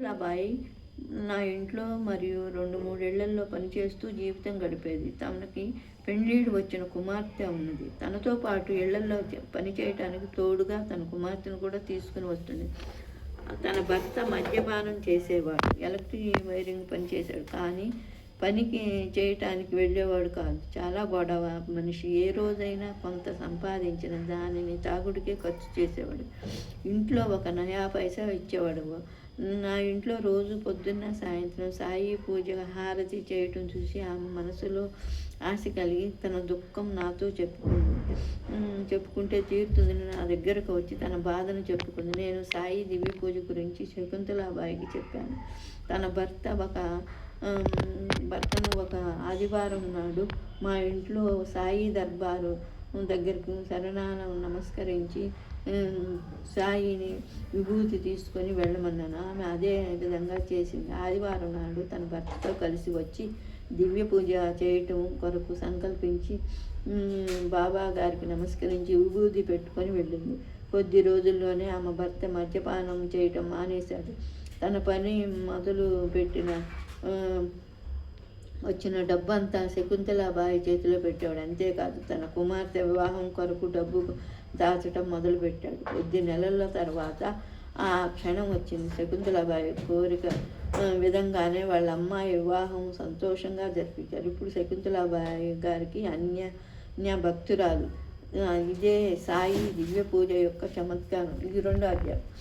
శకుంతలాబాయి నా ఇంట్లో మరియు 2, 3 ఇళ్లల్లో పనిచేస్తూ జీవితం గడిపేది. తనకి పెండ్లికి వచ్చిన కుమార్తె ఉన్నది. తనతో పాటు ఇళ్లల్లో పని చేయటానికి తోడుగా తన కుమార్తెను కూడా తీసుకుని వస్తుంది. తన భర్త మద్యపానం చేసేవాడు. ఎలక్ట్రిక్ వైరింగ్ పని చేశాడు. కానీ పనికి చేయటానికి వెళ్ళేవాడు కాదు. చాలా గొడవ మనిషి. ఏ రోజైనా కొంత సంపాదించిన దానిని తాగుడికే ఖర్చు చేసేవాడు. ఇంట్లో ఒక నయా పైసా ఇచ్చేవాడు. నా ఇంట్లో రోజు పొద్దున్న సాయంత్రం సాయి పూజ హారతి చేయటం చూసి ఆమె మనసులో ఆశ కలిగి తన దుఃఖం నాతో చెప్పుకుంటే తీరుతుందని నా దగ్గరకు వచ్చి తన బాధను చెప్పుకుంది. నేను సాయి దివ్య పూజ గురించి శకుంతలాబాయికి చెప్పాను. తన భర్తను ఒక ఆదివారం నాడు మా ఇంట్లో సాయి దర్బారు దగ్గరకు నమస్కరించి సాయిని విభూతి తీసుకొని వెళ్ళమన్నాను. ఆమె అదే విధంగా చేసింది. ఆదివారం నాడు తన భర్తతో కలిసి వచ్చి దివ్య పూజ చేయటం కొరకు సంకల్పించి బాబా గారికి నమస్కరించి విభూతి పెట్టుకొని వెళ్ళింది. కొద్ది రోజుల్లోనే ఆమె భర్త మద్యపానం చేయటం మానేశాడు. తన పని మొదలు పెట్టిన వచ్చిన డబ్బంతా శకుంతలాబాయి చేతిలో పెట్టాడు. అంతేకాదు తన కుమార్తె వివాహం కొరకు డబ్బు దాచటం మొదలుపెట్టాడు. కొద్ది నెలల తర్వాత ఆ క్షణం వచ్చింది. శకుంతలాబాయి కోరిక విధంగానే వాళ్ళ అమ్మాయి వివాహం సంతోషంగా జరిపించారు. ఇప్పుడు శకుంతలాబాయి గారికి అన్య భక్తురాలు. ఇదే సాయి దివ్య పూజ యొక్క చమత్కారం. ఇది 2వ అధ్యాయం.